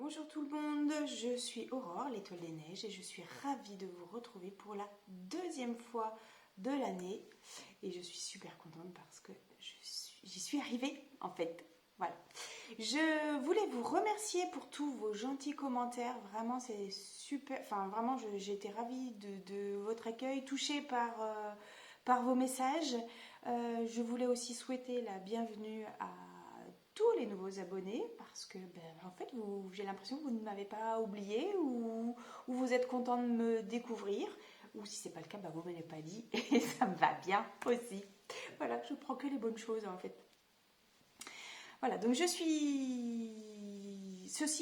Bonjour tout le monde, je suis Aurore, l'étoile des neiges, et je suis ravie de vous retrouver pour la deuxième fois de l'année. Et je suis super contente parce que j'y suis arrivée en fait. Voilà. Je voulais vous remercier pour tous vos gentils commentaires. Vraiment, c'est super. Enfin, vraiment, j'ai été ravie de votre accueil, touchée par vos messages. Je voulais aussi souhaiter la bienvenue à tous les nouveaux abonnés parce que en fait j'ai l'impression que vous ne m'avez pas oublié ou vous êtes content de me découvrir, ou si c'est pas le cas, vous ne me l'avez pas dit et ça me va bien aussi. Voilà, je prends que les bonnes choses en fait. Voilà, donc ceci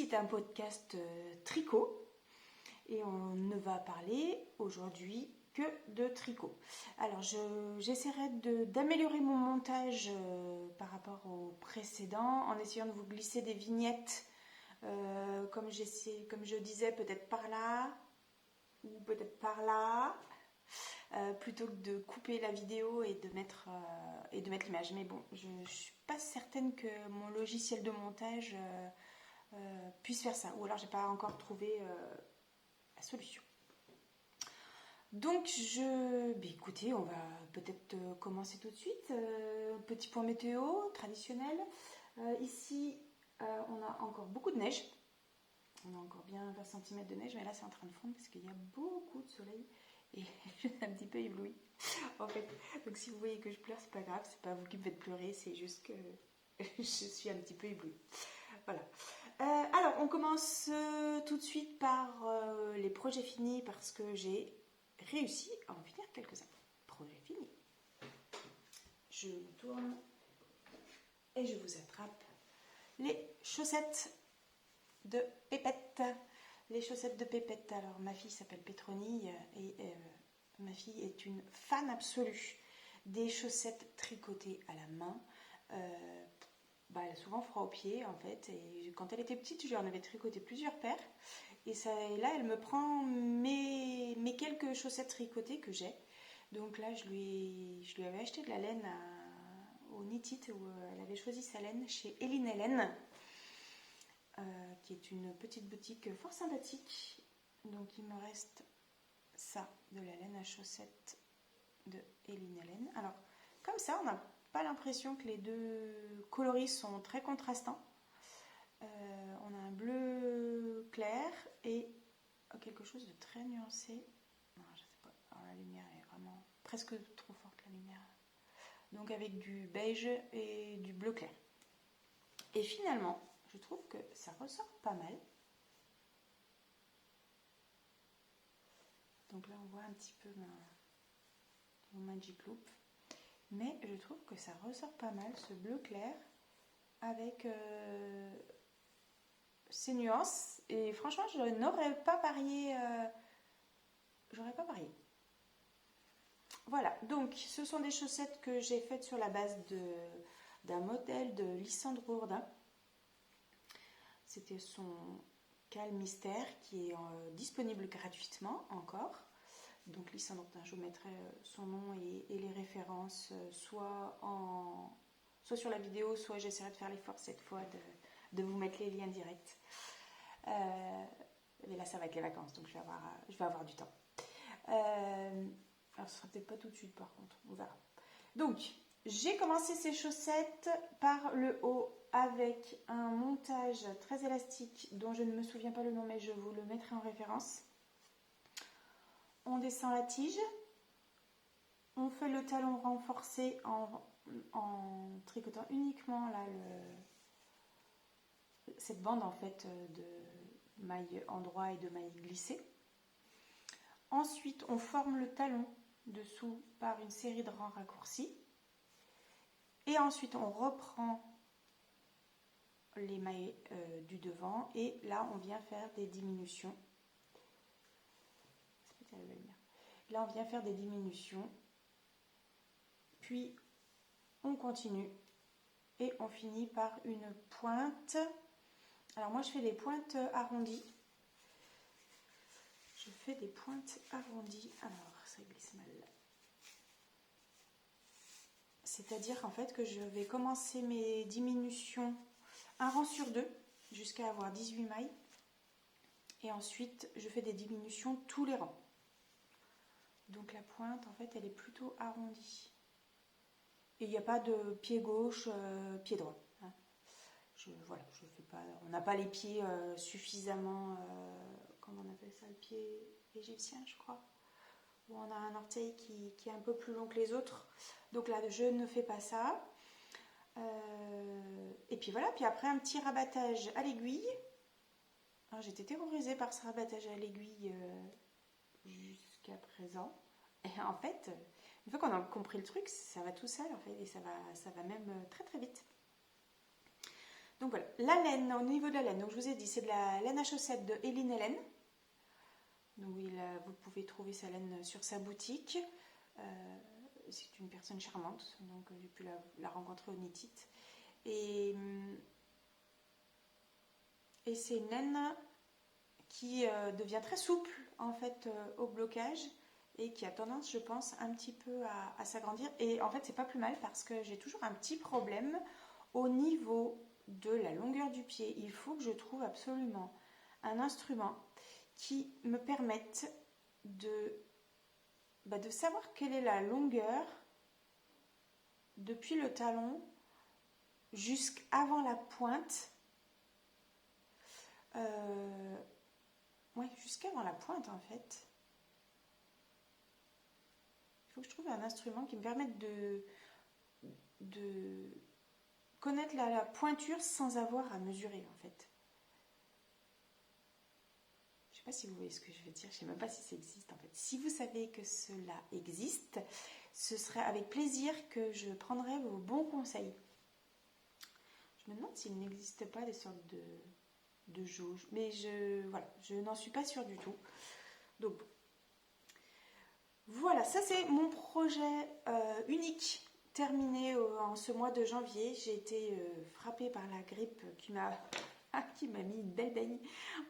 est un podcast tricot et on ne va parler aujourd'hui que de tricot. Alors j'essaierai d'améliorer mon montage par rapport au précédent en essayant de vous glisser des vignettes comme je disais, peut-être par là ou peut-être par là, plutôt que de couper la vidéo et de mettre l'image. Mais bon, je ne suis pas certaine que mon logiciel de montage puisse faire ça, ou alors j'ai pas encore trouvé la solution. Donc écoutez, on va peut-être commencer tout de suite. Petit point météo traditionnel. Ici, on a encore beaucoup de neige. On a encore bien 20 cm de neige, mais là c'est en train de fondre parce qu'il y a beaucoup de soleil et je suis un petit peu éblouie. En fait, donc si vous voyez que je pleure, c'est pas grave, c'est pas vous qui me faites pleurer, c'est juste que je suis un petit peu éblouie. Voilà. Alors, on commence tout de suite par les projets finis parce que j'ai réussi à en finir quelques-uns. Projet fini. Je me tourne et je vous attrape les chaussettes de Pépette. Les chaussettes de Pépette. Alors, ma fille s'appelle Pétronille et ma fille est une fan absolue des chaussettes tricotées à la main. Elle a souvent froid aux pieds en fait, et quand elle était petite, je lui en avais tricoté plusieurs paires, et là elle me prend mes quelques chaussettes tricotées que j'ai. Donc là je lui avais acheté de la laine au Knit It, où elle avait choisi sa laine chez Eline Hélène, qui est une petite boutique fort sympathique. Donc il me reste ça, de la laine à chaussettes de Eline Hélène. Alors comme ça, on n'a pas l'impression que les deux coloris sont très contrastants. On a un bleu clair et quelque chose de très nuancé. Non, je sais pas. Alors, la lumière est vraiment presque trop forte, la lumière. Donc avec du beige et du bleu clair. Et finalement, je trouve que ça ressort pas mal. Donc là, on voit un petit peu mon Magic Loop. Mais je trouve que ça ressort pas mal, ce bleu clair, avec ces nuances. Et franchement, je n'aurais pas parié. J'aurais pas parié. Voilà, donc ce sont des chaussettes que j'ai faites sur la base d'un modèle de Lissandre Ourdin. C'était son Cal Mystère qui est disponible gratuitement encore. Donc Lissandre Ourdin, je vous mettrai son nom et les références soit sur la vidéo, soit j'essaierai de faire l'effort cette fois de vous mettre les liens directs. Mais là ça va être les vacances, donc je vais avoir du temps. Alors ce sera peut-être pas tout de suite par contre, on verra. Donc j'ai commencé ces chaussettes par le haut avec un montage très élastique dont je ne me souviens pas le nom, mais je vous le mettrai en référence. On descend la tige, on fait le talon renforcé en tricotant uniquement là cette bande en fait de mailles endroit et de mailles glissées. Ensuite, on forme le talon dessous par une série de rangs raccourcis. Et ensuite, on reprend les mailles du devant. Et là, on vient faire des diminutions. Là, on vient faire des diminutions. Puis, on continue. Et on finit par une pointe. Alors, moi, je fais des pointes arrondies. Je fais des pointes arrondies. Alors, ça glisse mal. C'est-à-dire en fait que je vais commencer mes diminutions un rang sur deux jusqu'à avoir 18 mailles. Et ensuite, je fais des diminutions tous les rangs. Donc la pointe, en fait, elle est plutôt arrondie. Et il n'y a pas de pied gauche, pied droit. Hein. Voilà, je fais pas. On n'a pas les pieds suffisamment. Comment on appelle ça, le pied égyptien, je crois. Où on a un orteil qui est un peu plus long que les autres. Donc là, je ne fais pas ça. Et puis voilà. Puis après, un petit rabattage à l'aiguille. J'étais terrorisée par ce rabattage à l'aiguille jusqu'à présent. Et en fait, une fois qu'on a compris le truc, ça va tout seul en fait, et ça va même très très vite. Donc voilà, la laine, au niveau de la laine, donc je vous ai dit, c'est de la laine à chaussettes de Eline Hélène. Donc vous pouvez trouver sa laine sur sa boutique. C'est une personne charmante, donc j'ai pu la rencontrer au Nitit. Et c'est une laine qui devient très souple en fait au blocage et qui a tendance, je pense, un petit peu à s'agrandir. Et en fait, c'est pas plus mal parce que j'ai toujours un petit problème au niveau de la longueur du pied. Il faut que je trouve absolument un instrument qui me permette de savoir quelle est la longueur depuis le talon jusqu'avant la pointe. Ouais, jusqu'avant la pointe en fait. Il faut que je trouve un instrument qui me permette de connaître la pointure sans avoir à mesurer en fait. Je ne sais pas si vous voyez ce que je veux dire, je ne sais même pas si ça existe en fait. Si vous savez que cela existe, ce serait avec plaisir que je prendrai vos bons conseils. Je me demande s'il n'existe pas des sortes de jauges, mais je n'en suis pas sûre du tout. Donc voilà, ça c'est mon projet unique terminé en ce mois de janvier. J'ai été frappée par la grippe qui m'a mis une belle baigne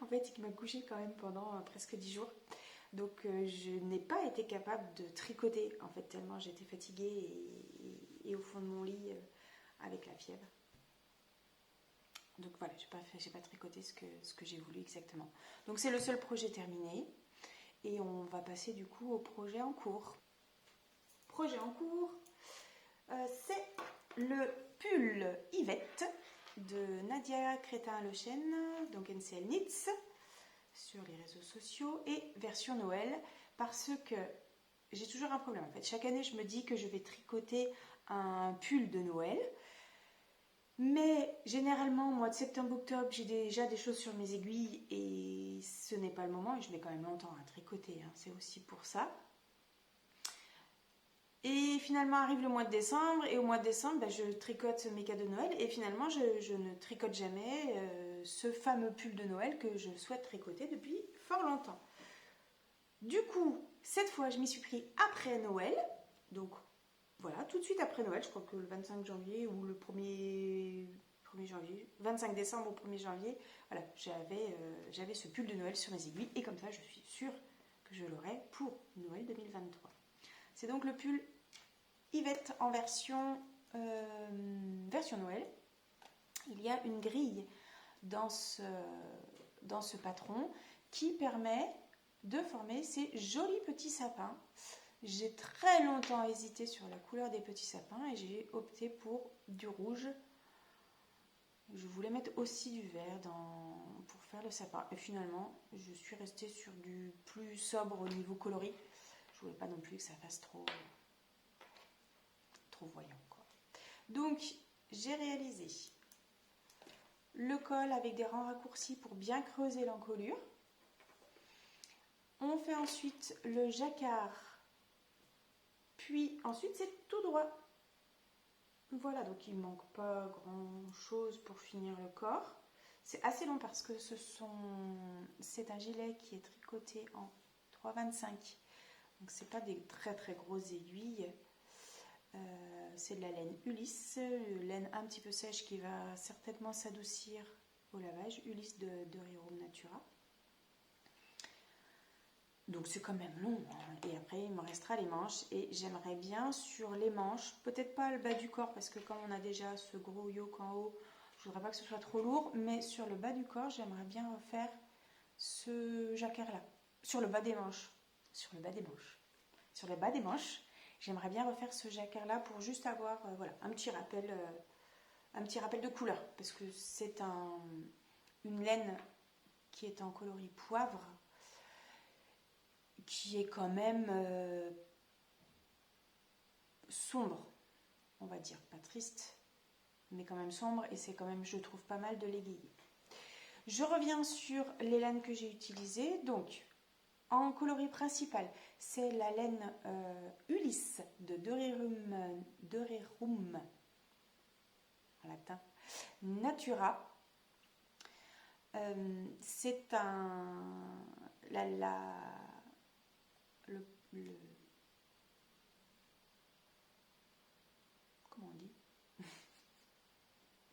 en fait, et qui m'a couchée quand même pendant presque 10 jours. Donc je n'ai pas été capable de tricoter en fait, tellement j'étais fatiguée et au fond de mon lit avec la fièvre. Donc voilà, j'ai pas tricoté ce que j'ai voulu exactement. Donc c'est le seul projet terminé. Et on va passer du coup au projet en cours. Projet en cours, c'est le pull Yvette de Nadia Crétin-Lechêne, donc NCL Knits, sur les réseaux sociaux, et version Noël, parce que j'ai toujours un problème en fait. Chaque année, je me dis que je vais tricoter un pull de Noël. Mais généralement, au mois de septembre-octobre, j'ai déjà des choses sur mes aiguilles et ce n'est pas le moment et je mets quand même longtemps à tricoter, hein, c'est aussi pour ça. Et finalement arrive le mois de décembre et au mois de décembre, je tricote mes cadeaux de Noël et finalement je ne tricote jamais ce fameux pull de Noël que je souhaite tricoter depuis fort longtemps. Du coup, cette fois, je m'y suis pris après Noël, donc voilà, tout de suite après Noël, je crois que le 25 janvier ou le 1er janvier, 25 décembre au 1er janvier, voilà, j'avais ce pull de Noël sur mes aiguilles et comme ça, je suis sûre que je l'aurai pour Noël 2023. C'est donc le pull Yvette en version Noël. Il y a une grille dans ce patron qui permet de former ces jolis petits sapins. J'ai très longtemps hésité sur la couleur des petits sapins et j'ai opté pour du rouge. Je voulais mettre aussi du vert pour faire le sapin. Et finalement, je suis restée sur du plus sobre au niveau coloris. Je voulais pas non plus que ça fasse trop voyant, quoi. Donc, j'ai réalisé le col avec des rangs raccourcis pour bien creuser l'encolure. On fait ensuite le jacquard, puis ensuite c'est tout droit. Voilà, donc il ne manque pas grand chose pour finir le corps. C'est assez long parce que c'est un gilet qui est tricoté en 3,25. Donc c'est pas des très très grosses aiguilles. C'est de la laine Ulysse, laine un petit peu sèche qui va certainement s'adoucir au lavage. Ulysse de Rerum Natura. Donc c'est quand même long, hein. Et après il me restera les manches et j'aimerais bien sur les manches, peut-être pas le bas du corps parce que comme on a déjà ce gros yoke en haut, je voudrais pas que ce soit trop lourd, mais sur le bas du corps j'aimerais bien refaire ce jacquard-là, sur le bas des manches. Sur le bas des manches. Sur le bas des manches, j'aimerais bien refaire ce jacquard-là pour juste avoir voilà, un petit rappel de couleur. Parce que c'est une laine qui est en coloris poivre, qui est quand même sombre, on va dire. Pas triste, mais quand même sombre. Et c'est quand même, je trouve, pas mal de l'égayer. Je reviens sur les laines que j'ai utilisées. Donc, en coloris principal, c'est la laine Ulysse de Dorirum en latin Natura. C'est comment on dit?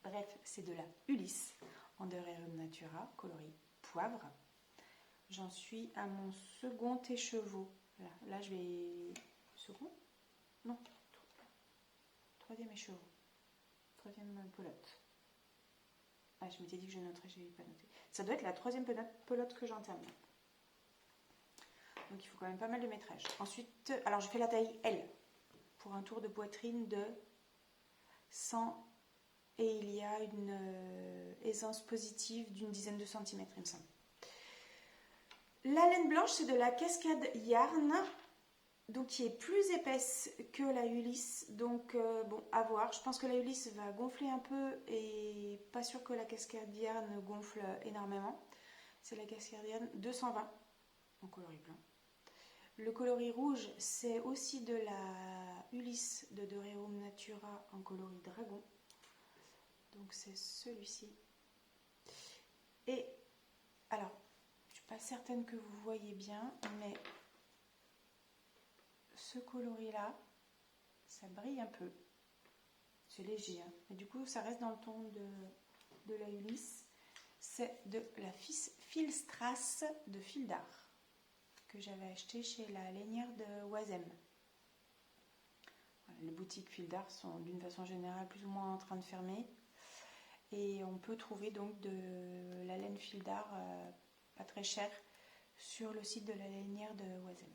Bref, c'est de la Ulysse en Dorirum Natura, coloris poivre. J'en suis à mon second écheveau. Là, je vais... Second? Non. Troisième écheveau. Troisième pelote. Ah, je m'étais dit que je noterais, je n'avais pas noté. Ça doit être la troisième pelote que j'entame. Donc il faut quand même pas mal de métrage. Ensuite, alors je fais la taille L pour un tour de poitrine de 100 et il y a une aisance positive d'une dizaine de centimètres, il me semble. La laine blanche, c'est de la Cascade Yarn, donc qui est plus épaisse que la Ulysse. Donc bon, à voir. Je pense que la Ulysse va gonfler un peu et pas sûr que la Cascade Yarn gonfle énormément. C'est la Cascade Yarn 220 en coloris blanc. Le coloris rouge, c'est aussi de la Ulysse de Dorirum Natura en coloris dragon. Donc c'est celui-ci. Et alors, je ne suis pas certaine que vous voyez bien, mais ce coloris-là, ça brille un peu. C'est léger, hein. Mais du coup, ça reste dans le ton de la Ulysse. C'est de la Filstrasse de fil d'art que j'avais acheté chez la lainière de Oisem. Voilà, les boutiques fil d'art sont d'une façon générale plus ou moins en train de fermer. Et on peut trouver donc de la laine fil d'art pas très chère sur le site de la lainière de Oisem.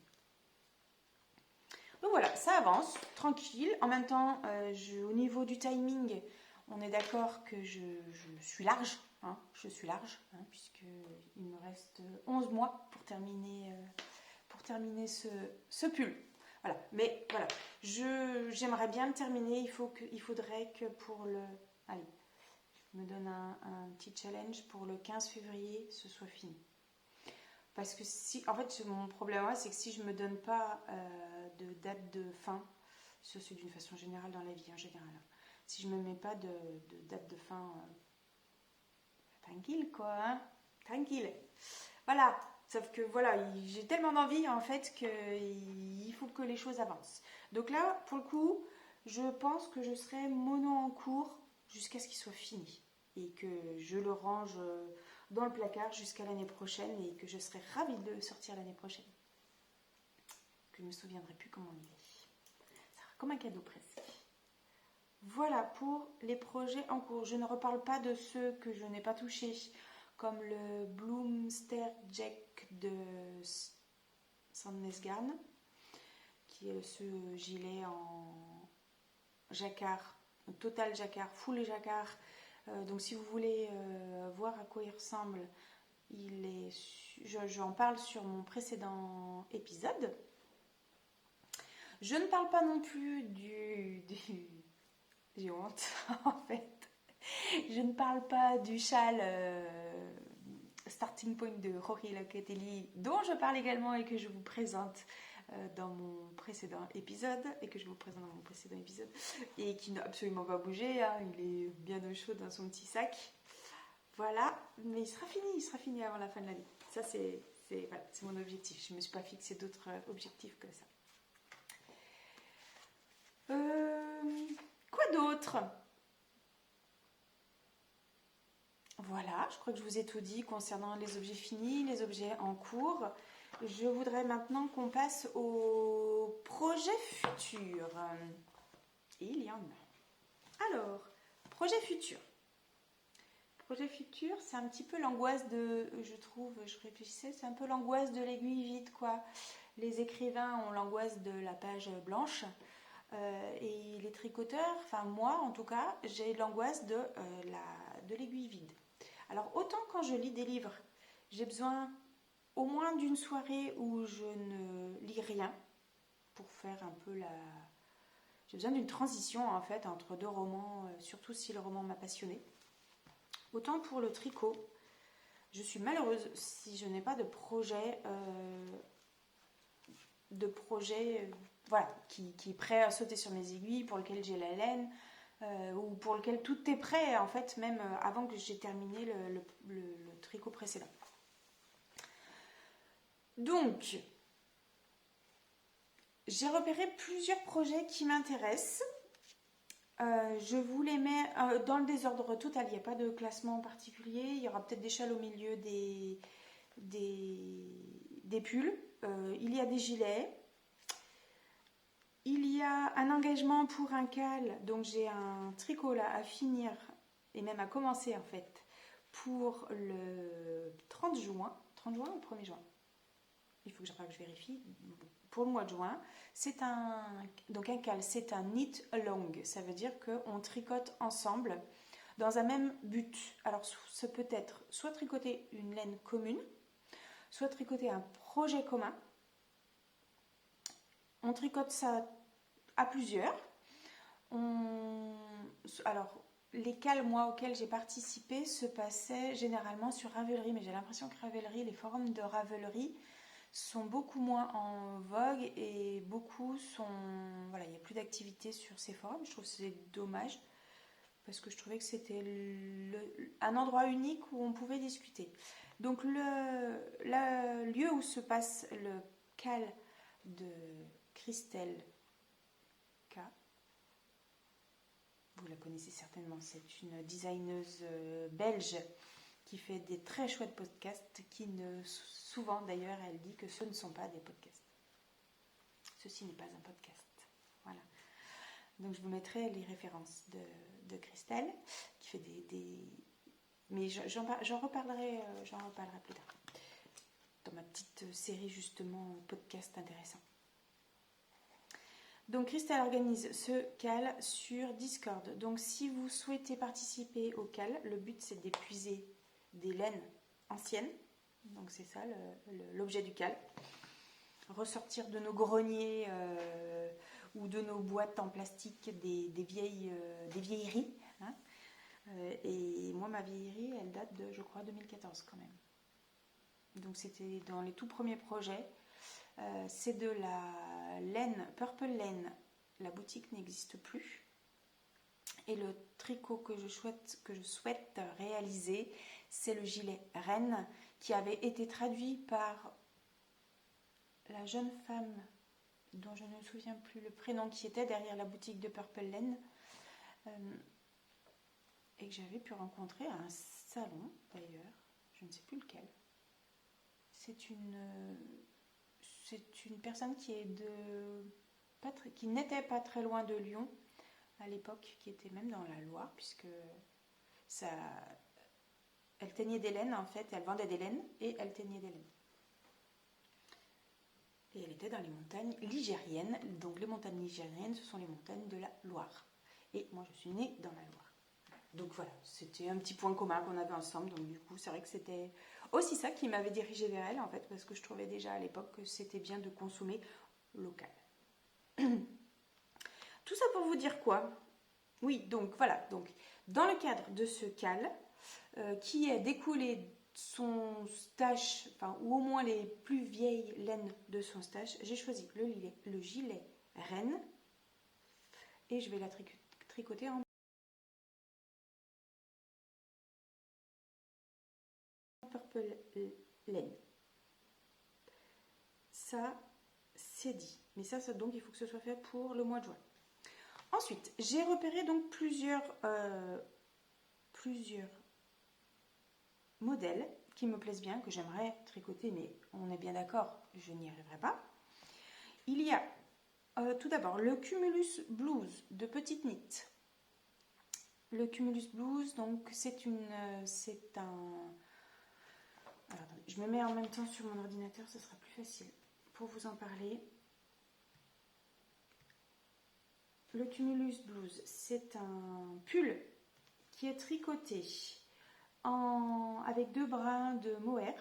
Donc voilà, ça avance, tranquille. En même temps, au niveau du timing, on est d'accord que je suis large. Hein, je suis large, hein, puisqu'il me reste 11 mois pour terminer ce pull. Voilà, mais voilà, j'aimerais bien le terminer. Il faudrait que pour le... Allez, je me donne un petit challenge pour le 15 février, ce soit fini. Parce que si, en fait, mon problème, c'est que si je ne me donne pas de date de fin, ça c'est d'une façon générale dans la vie en général, si je ne me mets pas de date de fin, tranquille quoi, hein, tranquille. Voilà, sauf que voilà, j'ai tellement d'envie en fait qu'il faut que les choses avancent. Donc là, pour le coup, je pense que je serai mono en cours jusqu'à ce qu'il soit fini. Et que je le range dans le placard jusqu'à l'année prochaine et que je serai ravie de le sortir l'année prochaine. Que je ne me souviendrai plus comment il est. Ça sera comme un cadeau presque. Voilà pour les projets en cours. Je ne reparle pas de ceux que je n'ai pas touchés, comme le Bloomster Jack de Sandnesgarn, qui est ce gilet en jacquard, total jacquard, full jacquard. Donc si vous voulez voir à quoi il ressemble, j'en parle sur mon précédent épisode. Je ne parle pas non plus j'ai honte en fait. Je ne parle pas du châle Starting Point de Rory Locatelli, dont je parle également et que je vous présente dans mon précédent épisode et qui n'a absolument pas bougé, hein, il est bien au chaud dans son petit sac. Voilà, mais il sera fini avant la fin de l'année. Ça c'est mon objectif. Je ne me suis pas fixé d'autres objectifs que ça. Quoi d'autre ? Voilà, je crois que je vous ai tout dit concernant les objets finis, les objets en cours. Je voudrais maintenant qu'on passe aux projets futurs. Et il y en a. Alors, projet futur. Projet futur, c'est un petit peu l'angoisse je trouve, je réfléchissais, c'est un peu l'angoisse de l'aiguille vide, quoi. Les écrivains ont l'angoisse de la page blanche et les tricoteurs, enfin moi en tout cas, j'ai l'angoisse de l'aiguille vide. Alors autant quand je lis des livres, j'ai besoin au moins d'une soirée où je ne lis rien pour faire un peu J'ai besoin d'une transition en fait entre deux romans, surtout si le roman m'a passionnée. Autant pour le tricot, je suis malheureuse si je n'ai pas de projet, voilà, qui est prêt à sauter sur mes aiguilles, pour lequel j'ai la laine, ou pour lequel tout est prêt en fait, même avant que j'ai terminé le tricot précédent. Donc, j'ai repéré plusieurs projets qui m'intéressent. Je vous les mets dans le désordre total, il n'y a pas de classement particulier. Il y aura peut-être des châles au milieu des pulls. Il y a des gilets. Il y a un engagement pour un cal, donc j'ai un tricot là à finir et même à commencer en fait pour le 30 juin. 30 juin ou 1er juin? Il faut que je vérifie. Pour le mois de juin, donc un cal, c'est un knit along. Ça veut dire qu'on tricote ensemble dans un même but. Alors, ça peut être soit tricoter une laine commune, soit tricoter un projet commun. On tricote ça à plusieurs. Alors, les cals, moi, auxquels j'ai participé, se passaient généralement sur Ravelry, mais j'ai l'impression que Ravelry, les forums de Ravelry, sont beaucoup moins en vogue et beaucoup sont... Voilà, il n'y a plus d'activité sur ces forums. Je trouve que c'est dommage parce que je trouvais que c'était un endroit unique où on pouvait discuter. Donc le lieu où se passe le cal de Christelle K, vous la connaissez certainement, c'est une designeuse belge qui fait des très chouettes podcasts, souvent d'ailleurs elle dit que ce ne sont pas des podcasts. Ceci n'est pas un podcast. Voilà. Donc je vous mettrai les références de Christelle, qui fait mais j'en reparlerai plus tard, dans ma petite série justement podcast intéressant. Donc Christelle organise ce cal sur Discord. Donc si vous souhaitez participer au cal, le but c'est d'épuiser des laines anciennes, donc c'est ça l'objet du cal, ressortir de nos greniers ou de nos boîtes en plastique des vieilleries, hein. Et moi ma vieillerie elle date de, je crois, 2014 quand même, donc c'était dans les tout premiers projets. C'est de la laine Purple Laine, la boutique n'existe plus. Et le tricot que je souhaite réaliser, c'est le gilet Reine qui avait été traduit par la jeune femme dont je ne me souviens plus le prénom, qui était derrière la boutique de Purple Laine et que j'avais pu rencontrer à un salon d'ailleurs, je ne sais plus lequel. C'est une personne qui n'était pas très loin de Lyon à l'époque, qui était même dans la Loire, puisque elle teignait des laines en fait, elle vendait des laines et elle teignait des laines. Et elle était dans les montagnes ligériennes, donc les montagnes ligériennes, ce sont les montagnes de la Loire. Et moi je suis née dans la Loire. Donc voilà, c'était un petit point commun qu'on avait ensemble, donc du coup c'est vrai que c'était aussi ça qui m'avait dirigée vers elle en fait, parce que je trouvais déjà à l'époque que c'était bien de consommer local. Tout ça pour vous dire quoi? Oui, donc voilà, donc dans le cadre de ce cal, qui est découlé son stash, enfin, ou au moins les plus vieilles laines de son stash, j'ai choisi le gilet Reine et je vais la tricoter en Purple Laine. Ça, c'est dit. Mais ça, donc, il faut que ce soit fait pour le mois de juin. Ensuite, j'ai repéré donc plusieurs modèles qui me plaisent bien, que j'aimerais tricoter, mais on est bien d'accord, je n'y arriverai pas. Il y a tout d'abord le Cumulus Blues de Petite Knit. le Cumulus Blues, donc c'est un... Alors, attendez, je me mets en même temps sur mon ordinateur, ce sera plus facile pour vous en parler. Le Cumulus Blues, c'est un pull qui est tricoté avec 2 brins de mohair,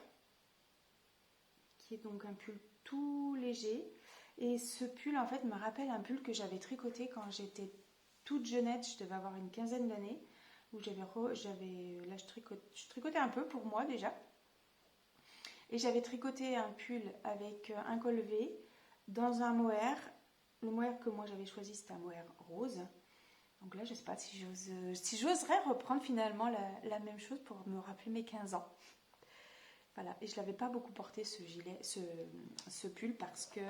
qui est donc un pull tout léger. Et ce pull, en fait, me rappelle un pull que j'avais tricoté quand j'étais toute jeunette, je devais avoir une quinzaine d'années, où là, je tricotais un peu pour moi déjà. Et j'avais tricoté un pull avec un col V dans un mohair. Le mohair que moi j'avais choisi, c'était un mohair rose. Donc là, je ne sais pas si j'oserais reprendre finalement la même chose pour me rappeler mes 15 ans. Voilà, et je ne l'avais pas beaucoup porté ce pull parce que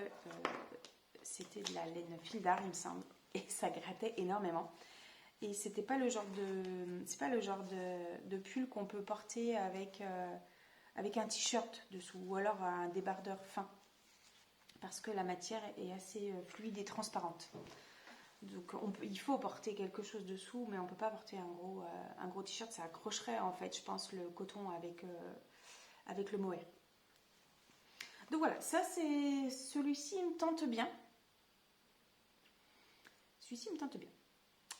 c'était de la laine fil d'art, il me semble, et ça grattait énormément. Et c'est pas le genre de pull qu'on peut porter avec un t-shirt dessous ou alors un débardeur fin, parce que la matière est assez fluide et transparente. Donc il faut porter quelque chose dessous, mais on ne peut pas porter un gros t-shirt, ça accrocherait en fait, je pense, le coton avec le mohair. Donc voilà, ça c'est celui-ci, il me tente bien.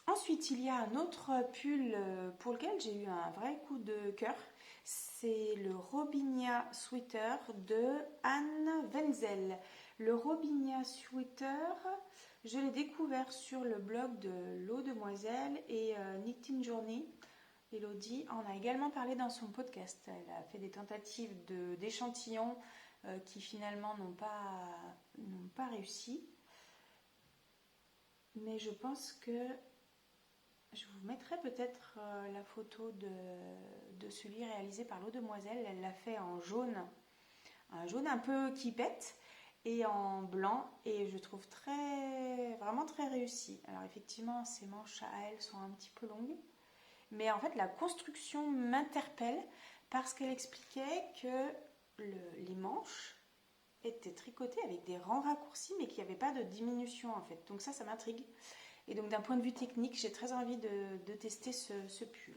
Ensuite, il y a un autre pull pour lequel j'ai eu un vrai coup de cœur. C'est le Robinia Sweater de Anne Wenzel. Le Robinia Sweater, je l'ai découvert sur le blog de l'Eau Demoiselle et Knitting Journey. Elodie en a également parlé dans son podcast. Elle a fait des tentatives d'échantillons qui finalement n'ont pas réussi. Mais je pense que je vous mettrai peut-être la photo de celui réalisé par l'Eau Demoiselle. Elle l'a fait en jaune, un jaune un peu qui pète, et en blanc, et je trouve vraiment très réussi. Alors effectivement, ses manches à elle sont un petit peu longues, mais en fait la construction m'interpelle parce qu'elle expliquait que les manches étaient tricotées avec des rangs raccourcis, mais qu'il n'y avait pas de diminution en fait. Donc ça m'intrigue. Et donc d'un point de vue technique, j'ai très envie de tester ce pull.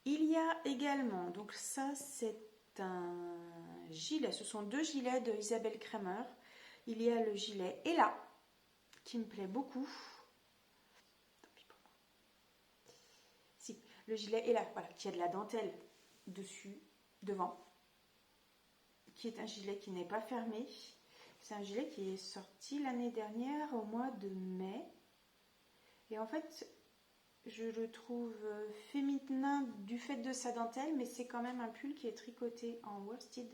Il y a également, donc ça c'est un gilet, ce sont 2 gilets de Isabelle Kramer. Il y a le gilet Ella, qui me plaît beaucoup. Tant pis pour moi. Si, le gilet Ella, voilà, qui a de la dentelle dessus, devant, qui est un gilet qui n'est pas fermé. C'est un gilet qui est sorti l'année dernière au mois de mai. Et en fait, je le trouve féminin du fait de sa dentelle, mais c'est quand même un pull qui est tricoté en worsted.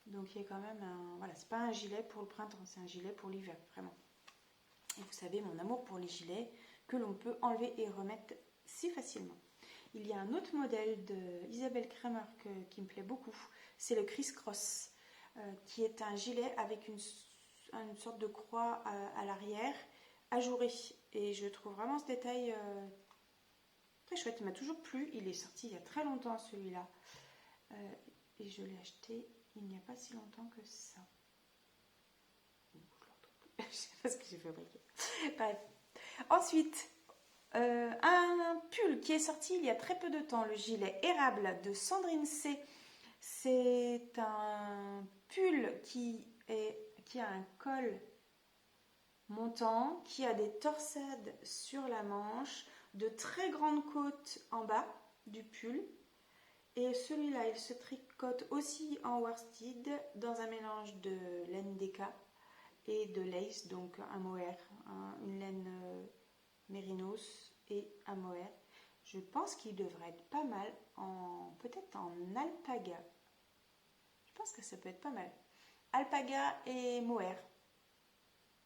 Donc il y a quand même voilà, c'est pas un gilet pour le printemps, c'est un gilet pour l'hiver, vraiment. Et vous savez mon amour pour les gilets que l'on peut enlever et remettre si facilement. Il y a un autre modèle de Isabelle Kramer qui me plaît beaucoup, c'est le Criss Cross, qui est un gilet avec une sorte de croix à l'arrière, ajouré. Et je trouve vraiment ce détail très chouette. Il m'a toujours plu. Il est sorti il y a très longtemps celui-là. Et je l'ai acheté il n'y a pas si longtemps que ça. Je ne le retrouve plus. Je ne sais pas ce que j'ai fabriqué. Bref. Ensuite, un pull qui est sorti il y a très peu de temps, le gilet érable de Sandrine C. C'est un pull qui a un col montant, qui a des torsades sur la manche, de très grandes côtes en bas du pull. Et celui-là, il se tricote aussi en worsted dans un mélange de laine déca et de lace, donc un mohair, une laine mérinos et un mohair. Je pense qu'il devrait être pas mal peut-être en alpaga. Je pense que ça peut être pas mal. Alpaga et mohair.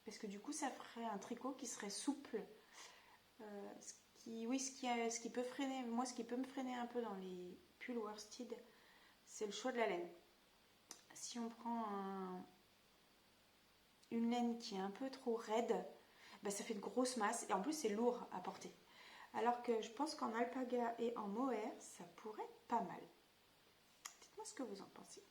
Parce que du coup, ça ferait un tricot qui serait souple. Ce qui peut freiner, moi, ce qui peut me freiner un peu dans les pulls worsted, c'est le choix de la laine. Si on prend une laine qui est un peu trop raide, ça fait de grosses masses et en plus c'est lourd à porter. Alors que je pense qu'en alpaga et en mohair, ça pourrait être pas mal. Dites-moi ce que vous en pensez.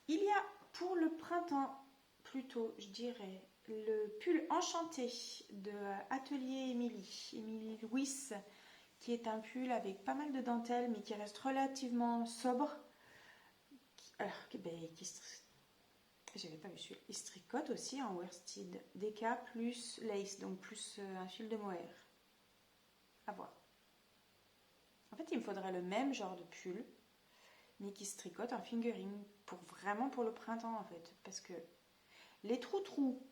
Il y a pour le printemps, plutôt, je dirais, le pull enchanté de Atelier Émilie Louis, qui est un pull avec pas mal de dentelle mais qui reste relativement sobre. J'avais pas vu celui-là. Il se tricote aussi en worsted DK plus lace, donc plus un fil de mohair. À voir. En fait, il me faudrait le même genre de pull, mais qui se tricote en fingering, vraiment pour le printemps en fait. Parce que les trous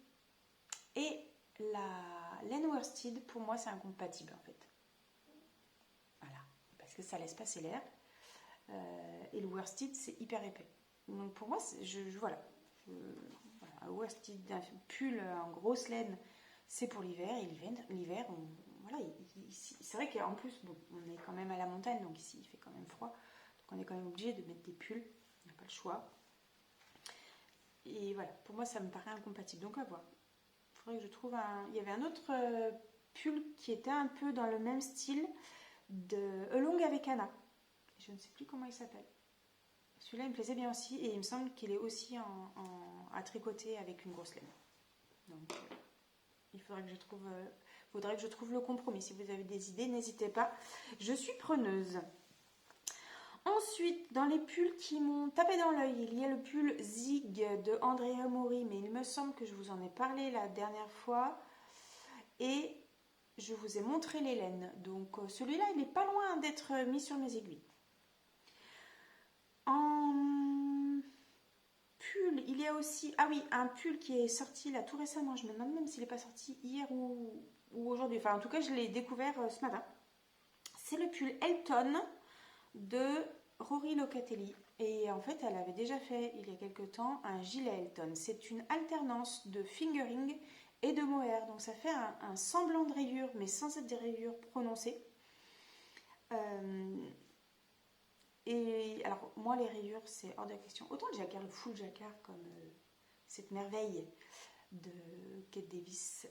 et la laine worsted, pour moi, c'est incompatible en fait. Voilà, parce que ça laisse passer l'air. Et le worsted, c'est hyper épais. Donc pour moi, voilà. Un worsted, un pull en grosse laine, c'est pour l'hiver. Et l'hiver, voilà, c'est vrai qu'en plus, bon, on est quand même à la montagne, donc ici, il fait quand même froid. Donc on est quand même obligé de mettre des pulls. On n'a pas le choix. Et voilà, pour moi, ça me paraît incompatible. Donc à voir. Il faudrait que je trouve un... Il y avait un autre pull qui était un peu dans le même style de Along avec Anna. Je ne sais plus comment il s'appelle. Celui-là, il me plaisait bien aussi. Et il me semble qu'il est aussi à tricoter avec une grosse laine. Donc, il faudrait que je trouve le compromis. Si vous avez des idées, n'hésitez pas. Je suis preneuse. Ensuite, dans les pulls qui m'ont tapé dans l'œil, il y a le pull Zig de Andrea Mori. Mais il me semble que je vous en ai parlé la dernière fois. Et je vous ai montré les laines. Donc, celui-là, il n'est pas loin d'être mis sur mes aiguilles. En pull, il y a aussi... Ah oui, un pull qui est sorti là tout récemment. Je me demande même s'il n'est pas sorti hier ou aujourd'hui. Enfin, en tout cas, je l'ai découvert ce matin. C'est le pull Elton de Rory Locatelli. Et en fait, elle avait déjà fait, il y a quelques temps, un gilet Elton. C'est une alternance de fingering et de mohair. Donc, ça fait un semblant de rayures, mais sans être des rayures prononcées. Et alors, moi, les rayures, c'est hors de la question. Autant le jacquard, le full jacquard, comme cette merveille de Kate Davis,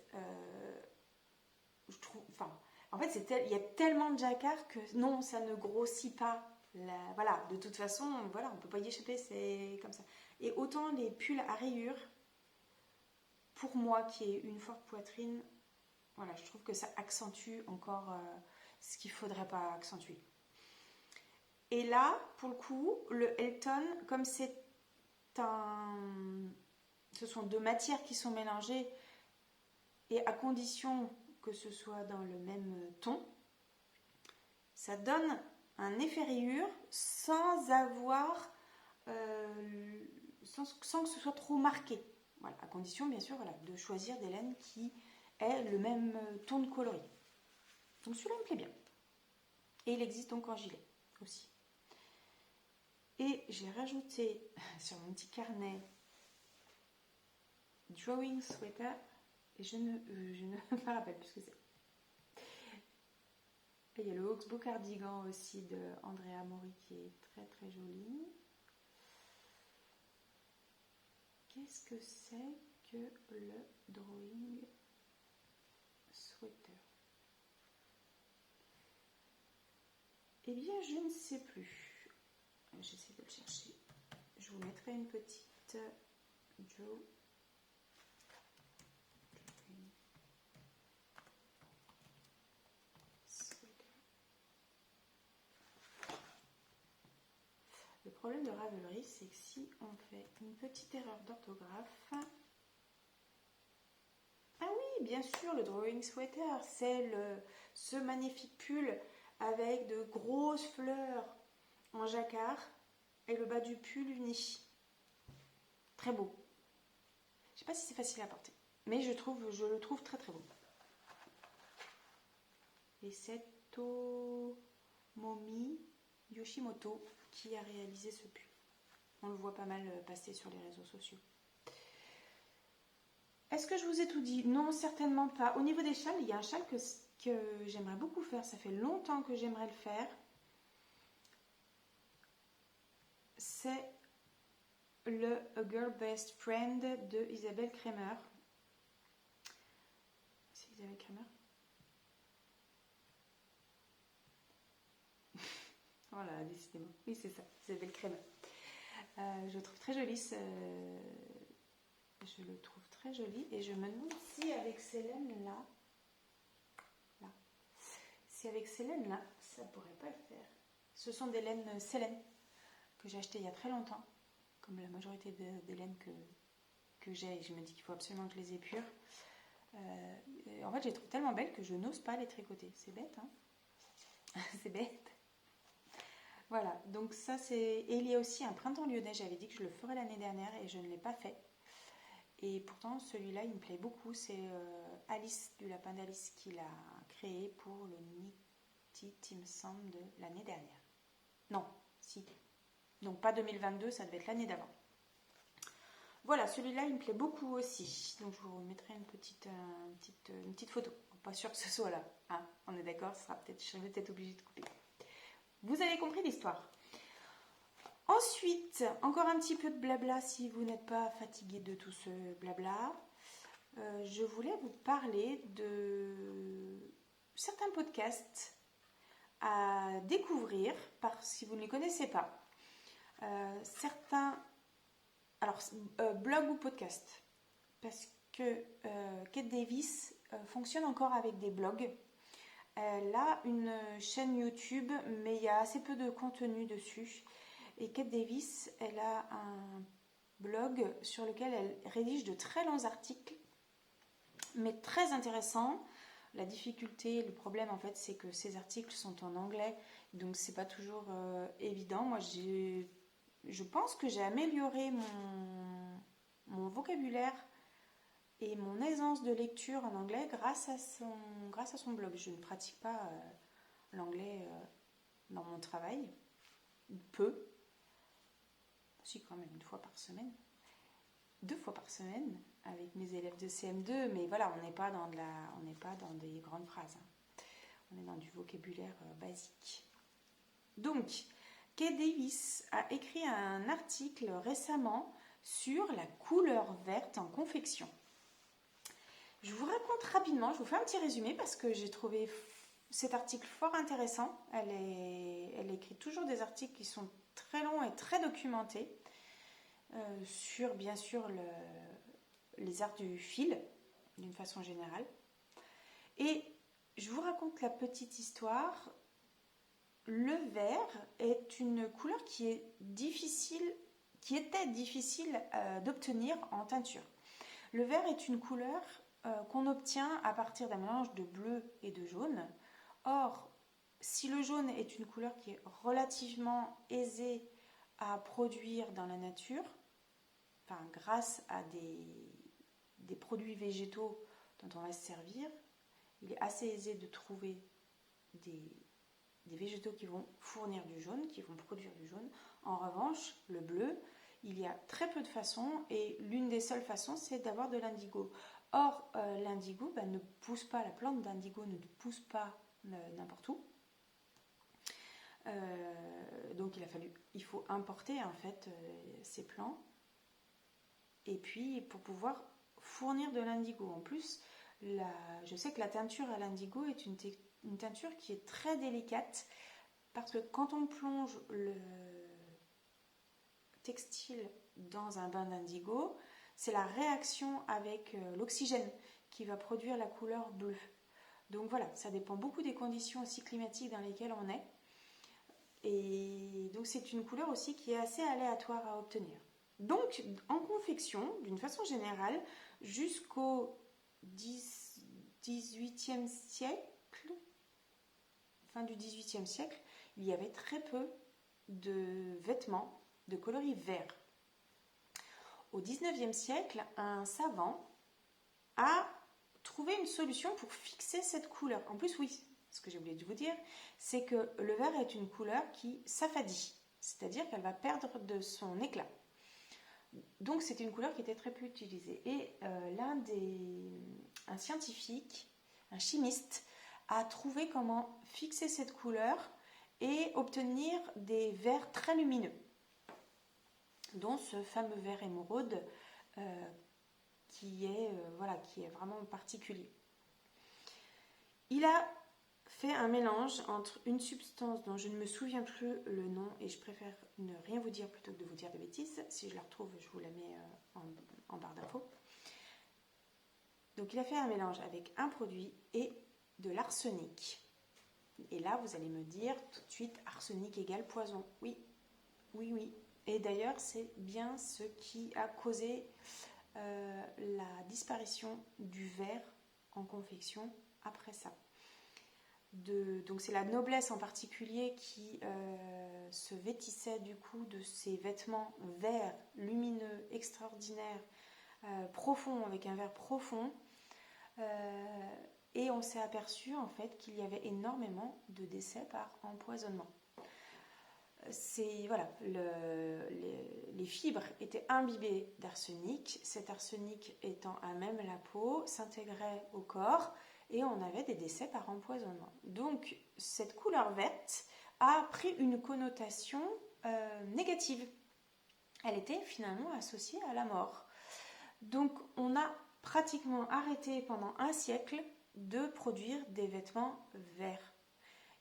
je trouve. Enfin, en fait, il y a tellement de jacquard que non, ça ne grossit pas. Voilà, de toute façon, voilà, on ne peut pas y échapper, c'est comme ça. Et autant les pulls à rayures, pour moi, qui ai une forte poitrine, voilà, je trouve que ça accentue encore ce qu'il ne faudrait pas accentuer. Et là, pour le coup, le Elton, comme ce sont deux matières qui sont mélangées, et à condition que ce soit dans le même ton, ça donne un effet rayure sans avoir, sans que ce soit trop marqué. Voilà, à condition, bien sûr, voilà, de choisir des laines qui aient le même ton de coloris. Donc celui-là me plaît bien. Et il existe donc en gilet aussi. Et j'ai rajouté sur mon petit carnet Drawing Sweater, et je ne me rappelle plus ce que c'est. Et il y a le Oxbow Cardigan aussi de Andrea Mori qui est très très joli. Qu'est-ce que c'est que le Drawing Sweater? Eh bien, je ne sais plus. J'essaie de le chercher. Je vous mettrai une petite draw. Le problème de Ravelry, c'est que si on fait une petite erreur d'orthographe... Ah oui, bien sûr, le Drawing Sweater, c'est ce magnifique pull avec de grosses fleurs en jacquard et le bas du pull uni. Très beau. Je ne sais pas si c'est facile à porter, mais je le trouve très très beau. Et c'est Tomomi Yoshimoto qui a réalisé ce pull. On le voit pas mal passer sur les réseaux sociaux. Est-ce que je vous ai tout dit? Non, certainement pas. Au niveau des châles, il y a un châle que j'aimerais beaucoup faire. Ça fait longtemps que j'aimerais le faire. C'est le A Girl Best Friend de Isabelle Kremer. C'est Isabelle Kremer? Voilà, décidément. Oui, c'est ça, Isabelle Kremer. Je trouve très jolie Je le trouve très joli et je me demande si avec ces laines-là, si avec ces laines-là, ça pourrait pas le faire. Ce sont des laines Célène que j'ai achetées il y a très longtemps, comme la majorité des laines que j'ai, et je me dis qu'il faut absolument que je les épure. En fait, je les trouve tellement belles que je n'ose pas les tricoter. C'est bête, hein. C'est bête. Voilà, donc ça c'est... Et il y a aussi un printemps lyonnais, j'avais dit que je le ferais l'année dernière et je ne l'ai pas fait. Et pourtant, celui-là, il me plaît beaucoup. C'est Alice, du lapin d'Alice, qui l'a créé pour le Knit It, il me semble, de l'année dernière. Non, si. Donc pas 2022, ça devait être l'année d'avant. Voilà, celui-là, il me plaît beaucoup aussi. Donc je vous remettrai une petite photo. Pas sûr que ce soit là. Hein, on est d'accord, je vais peut-être obligée de couper. Vous avez compris l'histoire. Ensuite, encore un petit peu de blabla si vous n'êtes pas fatigué de tout ce blabla. Je voulais vous parler de certains podcasts à découvrir, si vous ne les connaissez pas. Certains blog ou podcast. Parce que Kate Davis fonctionne encore avec des blogs. Elle a une chaîne YouTube, mais il y a assez peu de contenu dessus. Et Kate Davis, elle a un blog sur lequel elle rédige de très longs articles, mais très intéressants. La difficulté, le problème en fait, c'est que ces articles sont en anglais, donc c'est pas toujours évident. Moi, je pense que j'ai amélioré mon vocabulaire et mon aisance de lecture en anglais grâce à son blog. Je ne pratique pas l'anglais dans mon travail, peu. Si, quand même, 2 fois par semaine avec mes élèves de CM2, mais voilà, on n'est pas dans des grandes phrases, hein. On est dans du vocabulaire basique. Donc, Kate Davis a écrit un article récemment sur la couleur verte en confection. Je vous raconte rapidement, je vous fais un petit résumé parce que j'ai trouvé cet article fort intéressant. Elle écrit toujours des articles qui sont très longs et très documentés sur, bien sûr, les arts du fil, d'une façon générale. Et je vous raconte la petite histoire. Le vert est une couleur qui était difficile d'obtenir en teinture. Le vert est une couleur qu'on obtient à partir d'un mélange de bleu et de jaune. Or, si le jaune est une couleur qui est relativement aisée à produire dans la nature, grâce à des produits végétaux dont on va se servir, il est assez aisé de trouver des végétaux qui vont fournir du jaune, qui vont produire du jaune. En revanche, le bleu, il y a très peu de façons et l'une des seules façons, c'est d'avoir de l'indigo. Or, l'indigo ne pousse pas, la plante d'indigo ne pousse pas n'importe où. Donc il faut importer en fait ces plants. Et puis pour pouvoir fournir de l'indigo. En plus, je sais que la teinture à l'indigo est une teinture qui est très délicate parce que quand on plonge le textile dans un bain d'indigo, c'est la réaction avec l'oxygène qui va produire la couleur bleue. Donc voilà, ça dépend beaucoup des conditions aussi climatiques dans lesquelles on est. Et donc c'est une couleur aussi qui est assez aléatoire à obtenir. Donc en confection, d'une façon générale, jusqu'au XVIIIe siècle, fin du XVIIIe siècle, il y avait très peu de vêtements de coloris vert. Au XIXe siècle, un savant a trouvé une solution pour fixer cette couleur. En plus, oui, ce que j'ai oublié de vous dire, c'est que le vert est une couleur qui s'affadit, c'est-à-dire qu'elle va perdre de son éclat. Donc c'était une couleur qui était très peu utilisée. Et un scientifique, un chimiste, a trouvé comment fixer cette couleur et obtenir des verts très lumineux, dont ce fameux vert émeraude qui est vraiment particulier. Il a fait un mélange entre une substance dont je ne me souviens plus le nom et je préfère ne rien vous dire plutôt que de vous dire des bêtises. Si je la retrouve, je vous la mets en barre d'infos. Donc il a fait un mélange avec un produit et de l'arsenic. Et là, vous allez me dire tout de suite, arsenic égale poison. Oui, oui, oui. Et d'ailleurs, c'est bien ce qui a causé la disparition du verre en confection après ça. Donc c'est la noblesse en particulier qui se vêtissait du coup de ces vêtements verts, lumineux, extraordinaires, profonds, avec un verre profond. Et on s'est aperçu en fait qu'il y avait énormément de décès par empoisonnement. Voilà, les fibres étaient imbibées d'arsenic. Cet arsenic étant à même la peau, s'intégrait au corps et on avait des décès par empoisonnement. Donc cette couleur verte a pris une connotation négative. Elle était finalement associée à la mort. Donc on a pratiquement arrêté pendant un siècle de produire des vêtements verts.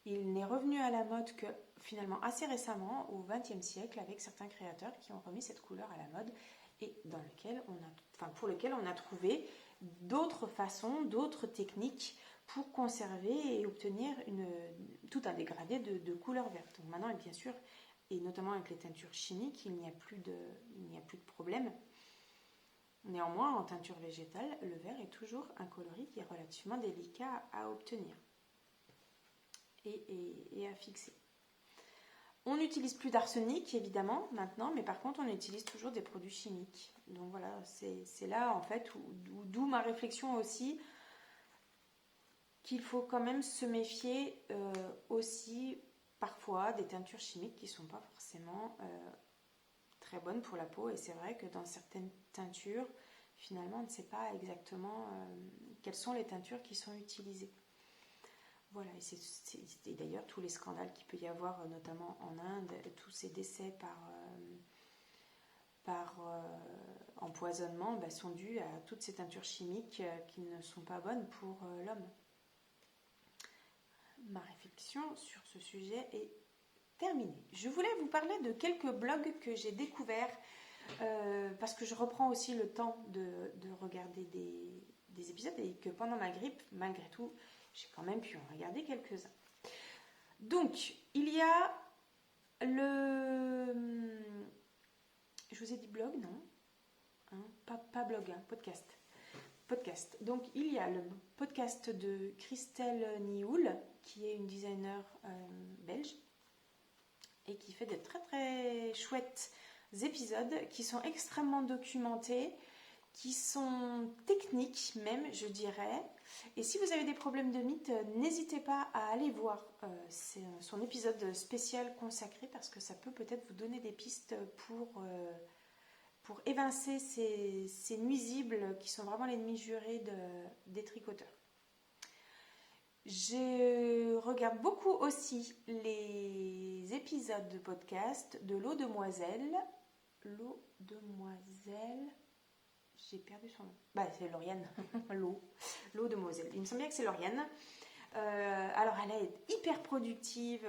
Il n'est revenu à la mode que finalement assez récemment, au XXe siècle, avec certains créateurs qui ont remis cette couleur à la mode et pour lequel on a trouvé d'autres façons, d'autres techniques pour conserver et obtenir tout un dégradé de couleur verte. Donc maintenant, bien sûr, et notamment avec les teintures chimiques, il n'y a plus de problème. Néanmoins, en teinture végétale, le vert est toujours un coloris qui est relativement délicat à obtenir et à fixer. On n'utilise plus d'arsenic, évidemment, maintenant, mais par contre, on utilise toujours des produits chimiques. Donc voilà, c'est là, en fait, d'où ma réflexion aussi, qu'il faut quand même se méfier aussi, parfois, des teintures chimiques qui ne sont pas forcément très bonnes pour la peau. Et c'est vrai que dans certaines teintures, finalement, on ne sait pas exactement quelles sont les teintures qui sont utilisées. Voilà, et c'est d'ailleurs tous les scandales qu'il peut y avoir, notamment en Inde, tous ces décès par empoisonnement sont dus à toutes ces teintures chimiques qui ne sont pas bonnes pour l'homme. Ma réflexion sur ce sujet est terminée. Je voulais vous parler de quelques blogs que j'ai découverts parce que je reprends aussi le temps de regarder des épisodes et que pendant ma grippe, malgré tout, j'ai quand même pu en regarder quelques-uns. Donc, il y a je vous ai dit blog, non pas blog, podcast. Donc, il y a le podcast de Christelle Nioul, qui est une designer belge, et qui fait de très très chouettes épisodes qui sont extrêmement documentés, qui sont techniques même, je dirais. Et si vous avez des problèmes de mythe, n'hésitez pas à aller voir son épisode spécial consacré, parce que ça peut peut-être vous donner des pistes pour évincer ces nuisibles qui sont vraiment l'ennemi juré des tricoteurs. Je regarde beaucoup aussi les épisodes de podcast de l'eau demoiselle. J'ai perdu son nom. C'est Lauriane. L'eau demoiselle. Il me semble bien que c'est Lauriane. Alors, elle est hyper productive,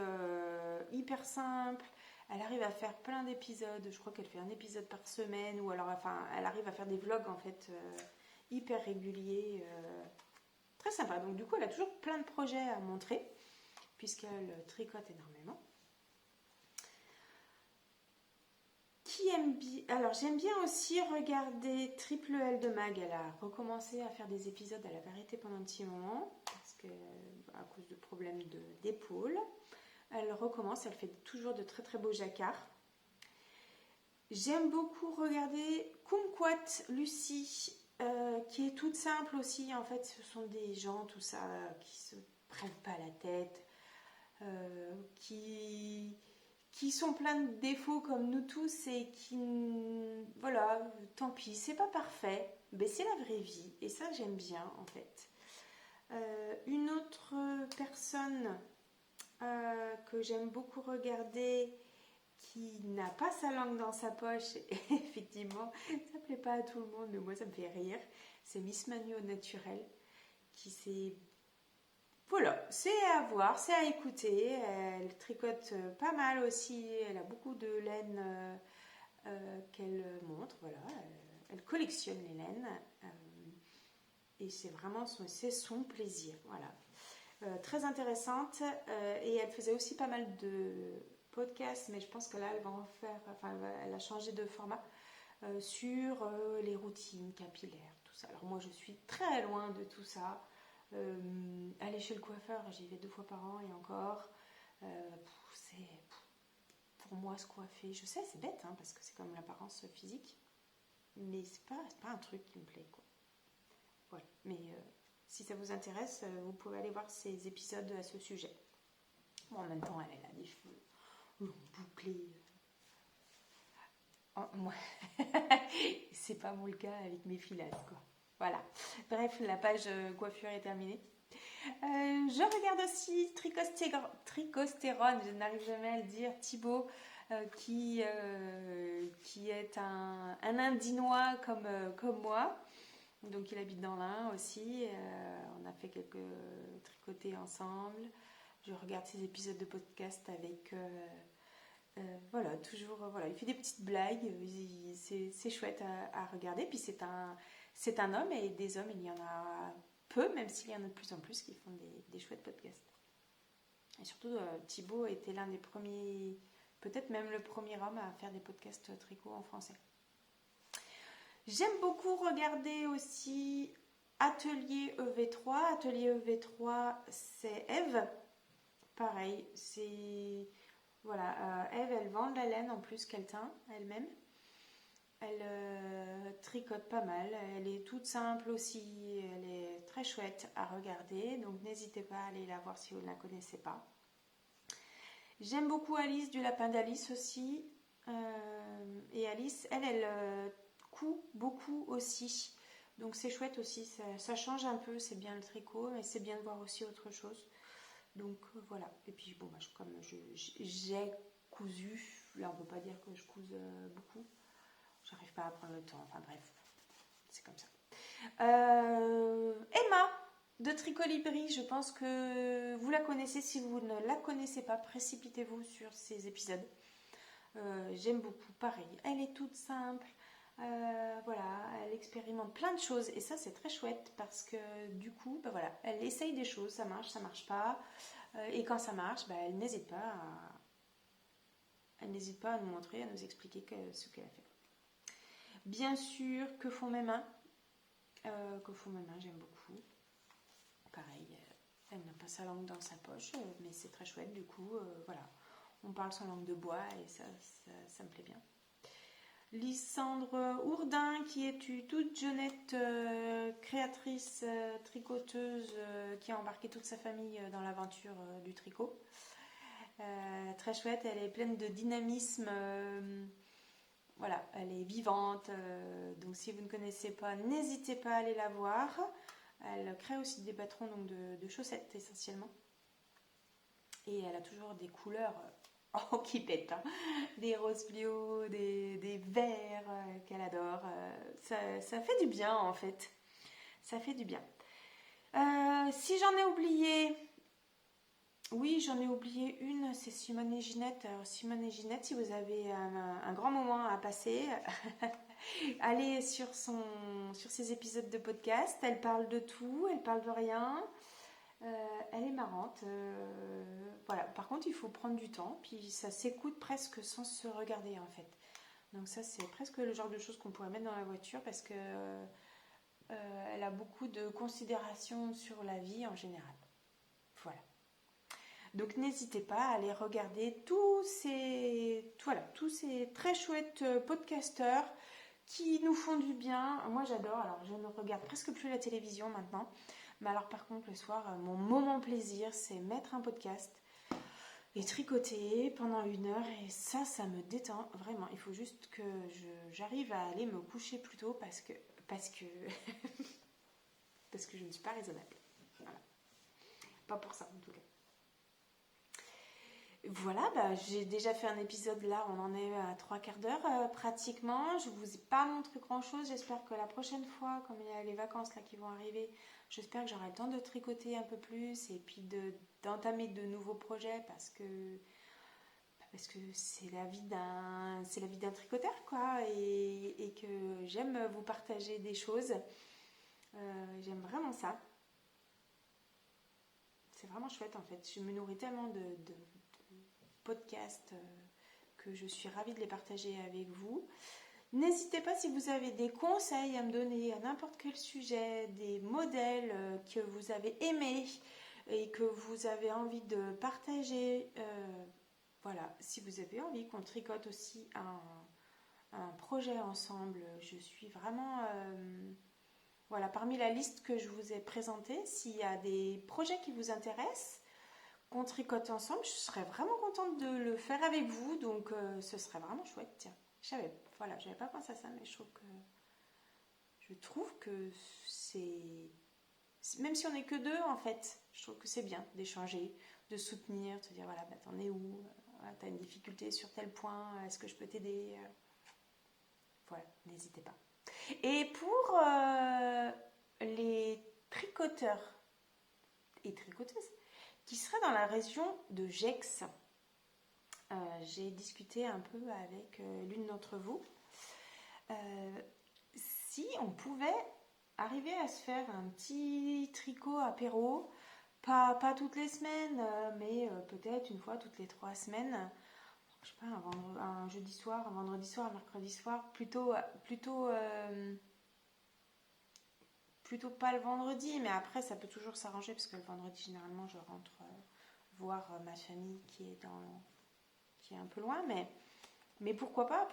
hyper simple. Elle arrive à faire plein d'épisodes. Je crois qu'elle fait un épisode par semaine. Ou alors, elle arrive à faire des vlogs, en fait, hyper réguliers. Très sympa. Donc, du coup, elle a toujours plein de projets à montrer, puisqu'elle tricote énormément. Alors, j'aime bien aussi regarder Triple L de Mag. Elle a recommencé à faire des épisodes. Elle avait arrêté pendant un petit moment à cause de problèmes d'épaule. Elle recommence. Elle fait toujours de très très beaux jacquards. J'aime beaucoup regarder Kumquat Lucie, qui est toute simple aussi. En fait, ce sont des gens, tout ça, qui se prennent pas la tête, qui sont pleins de défauts comme nous tous et qui, voilà, tant pis, c'est pas parfait, mais c'est la vraie vie et ça j'aime bien en fait. Une autre personne que j'aime beaucoup regarder, qui n'a pas sa langue dans sa poche, et effectivement ça plaît pas à tout le monde mais moi ça me fait rire, c'est Miss Manu au naturel, qui s'est Voilà, c'est à voir, c'est à écouter. Elle tricote pas mal aussi. Elle a beaucoup de laine qu'elle montre. Voilà, elle collectionne les laines. Et c'est vraiment c'est son plaisir. Voilà. Très intéressante. Et elle faisait aussi pas mal de podcasts, mais je pense que là, elle va en faire. Enfin, elle a changé de format sur les routines capillaires, tout ça. Alors, moi, je suis très loin de tout ça. Aller chez le coiffeur, j'y vais 2 fois par an et encore. C'est pour moi se coiffer. Je sais, c'est bête, hein, parce que c'est comme l'apparence physique, mais c'est pas un truc qui me plaît, quoi. Voilà. Mais si ça vous intéresse, vous pouvez aller voir ces épisodes à ce sujet. Bon, en même temps, elle a des cheveux longs, bouclés. Moi, c'est pas mon cas avec mes filasses, quoi. Voilà. Bref, la page coiffure est terminée. Je regarde aussi Tricostérone, je n'arrive jamais à le dire, Thibaut, qui est un Indinois comme moi. Donc il habite dans l'Ain aussi. On a fait quelques tricotés ensemble. Je regarde ses épisodes de podcast avec... voilà, toujours... voilà, il fait des petites blagues. C'est chouette à regarder. Puis c'est un homme, et des hommes, il y en a peu, même s'il y en a de plus en plus qui font des chouettes podcasts. Et surtout, Thibaut était l'un des premiers, peut-être même le premier homme à faire des podcasts tricot en français. J'aime beaucoup regarder aussi Atelier EV3. Atelier EV3, c'est Eve. Pareil, c'est... Voilà, Eve, elle vend de la laine en plus qu'elle teint elle-même. Elle tricote pas mal. Elle est toute simple aussi. Elle est très chouette à regarder. Donc n'hésitez pas à aller la voir si vous ne la connaissez pas. J'aime beaucoup Alice du Lapin d'Alice aussi. Et Alice, elle coud beaucoup aussi. Donc c'est chouette aussi. Ça change un peu. C'est bien le tricot, mais c'est bien de voir aussi autre chose. Donc voilà. Et puis bon, comme j'ai cousu, là on peut pas dire que je couse beaucoup. J'arrive pas à prendre le temps. Enfin bref, c'est comme ça. Emma de Tricolibri, je pense que vous la connaissez. Si vous ne la connaissez pas, précipitez-vous sur ces épisodes. J'aime beaucoup. Pareil, elle est toute simple. Voilà, elle expérimente plein de choses et ça c'est très chouette parce que du coup, voilà, elle essaye des choses, ça marche pas. Et quand ça marche, elle n'hésite pas à nous montrer, à nous expliquer ce qu'elle a fait. Bien sûr, que font mes mains, j'aime beaucoup. Pareil, elle n'a pas sa langue dans sa poche, mais c'est très chouette. Du coup, voilà, on parle sans langue de bois et ça me plaît bien. Lysandre Ourdin, qui est une toute jeunette créatrice, tricoteuse, qui a embarqué toute sa famille dans l'aventure du tricot. Très chouette, elle est pleine de dynamisme. Voilà, elle est vivante, donc si vous ne connaissez pas, n'hésitez pas à aller la voir. Elle crée aussi des patrons donc de chaussettes essentiellement. Et elle a toujours des couleurs qui pètent, hein. Des roses fluo, des verts qu'elle adore. Ça fait du bien en fait. Ça fait du bien. Si j'en ai oublié... Oui, j'en ai oublié une, c'est Simone et Ginette. Alors, Simone et Ginette, si vous avez un grand moment à passer, allez sur ses épisodes de podcast. Elle parle de tout, elle parle de rien. Elle est marrante. Voilà. Par contre, il faut prendre du temps, puis ça s'écoute presque sans se regarder en fait. Donc ça, c'est presque le genre de choses qu'on pourrait mettre dans la voiture parce que elle a beaucoup de considération sur la vie en général. Voilà. Donc n'hésitez pas à aller regarder tous ces très chouettes podcasteurs qui nous font du bien. Moi j'adore, alors je ne regarde presque plus la télévision maintenant. Mais alors par contre le soir, mon moment plaisir, c'est mettre un podcast et tricoter pendant 1 heure. Et ça me détend vraiment. Il faut juste que j'arrive à aller me coucher plus tôt parce que parce que je ne suis pas raisonnable. Voilà. Pas pour ça en tout cas. Voilà, bah, j'ai déjà fait un épisode là, on en est à 3/4 d'heure pratiquement. Je vous ai pas montré grand chose. J'espère que la prochaine fois, comme il y a les vacances là qui vont arriver, j'espère que j'aurai le temps de tricoter un peu plus et puis d'entamer de nouveaux projets parce que c'est la vie d'un tricoteur quoi et que j'aime vous partager des choses. J'aime vraiment ça. C'est vraiment chouette en fait. Je me nourris tellement de podcasts que je suis ravie de les partager avec vous. N'hésitez pas si vous avez des conseils à me donner à n'importe quel sujet, des modèles que vous avez aimés et que vous avez envie de partager. Voilà, si vous avez envie qu'on tricote aussi un projet ensemble, je suis vraiment... voilà, parmi la liste que je vous ai présentée, s'il y a des projets qui vous intéressent, qu'on tricote ensemble, je serais vraiment contente de le faire avec vous, donc ce serait vraiment chouette. Tiens, j'avais pas pensé à ça, mais je trouve que même si on n'est que deux en fait, je trouve que c'est bien d'échanger, de soutenir, de se dire voilà, bah, t'en es où, t'as une difficulté sur tel point, est-ce que je peux t'aider, voilà, n'hésitez pas. Et pour les tricoteurs et tricoteuses qui seraient dans la région de Gex, j'ai discuté un peu avec l'une d'entre vous. Si on pouvait arriver à se faire un petit tricot apéro, pas toutes les semaines, mais peut-être une fois toutes les 3 semaines, je sais pas, un jeudi soir, un vendredi soir, un mercredi soir, plutôt pas le vendredi, mais après ça peut toujours s'arranger parce que le vendredi généralement je rentre voir ma famille qui est un peu loin, mais pourquoi pas,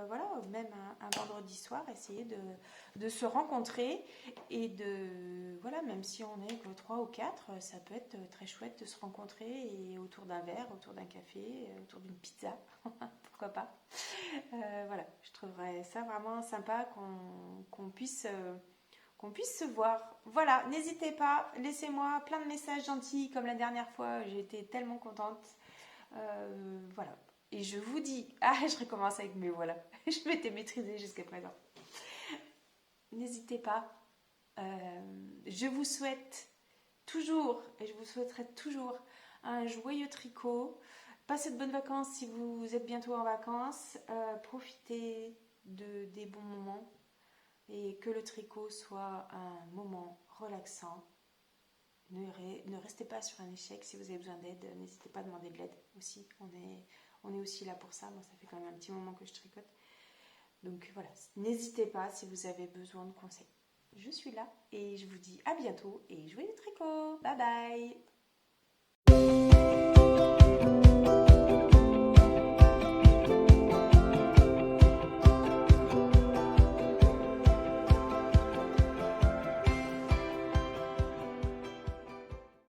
voilà, même un vendredi soir, essayer de se rencontrer et voilà, même si on est que 3 ou 4, ça peut être très chouette de se rencontrer et autour d'un verre, autour d'un café, autour d'une pizza, pourquoi pas. Voilà, je trouverais ça vraiment sympa qu'on puisse se voir. Voilà, n'hésitez pas, laissez-moi plein de messages gentils comme la dernière fois, j'ai été tellement contente. Voilà. Et je vous dis, je recommence avec mes voilà. Je m'étais maîtrisée jusqu'à présent. N'hésitez pas. Je vous souhaite toujours, et je vous souhaiterai toujours, un joyeux tricot. Passez de bonnes vacances si vous êtes bientôt en vacances. Profitez des bons moments et que le tricot soit un moment relaxant. Ne restez pas sur un échec. Si vous avez besoin d'aide, n'hésitez pas à demander de l'aide aussi. On est aussi là pour ça. Moi, ça fait quand même un petit moment que je tricote. Donc voilà, n'hésitez pas si vous avez besoin de conseils. Je suis là et je vous dis à bientôt et joyeux tricot. Bye bye.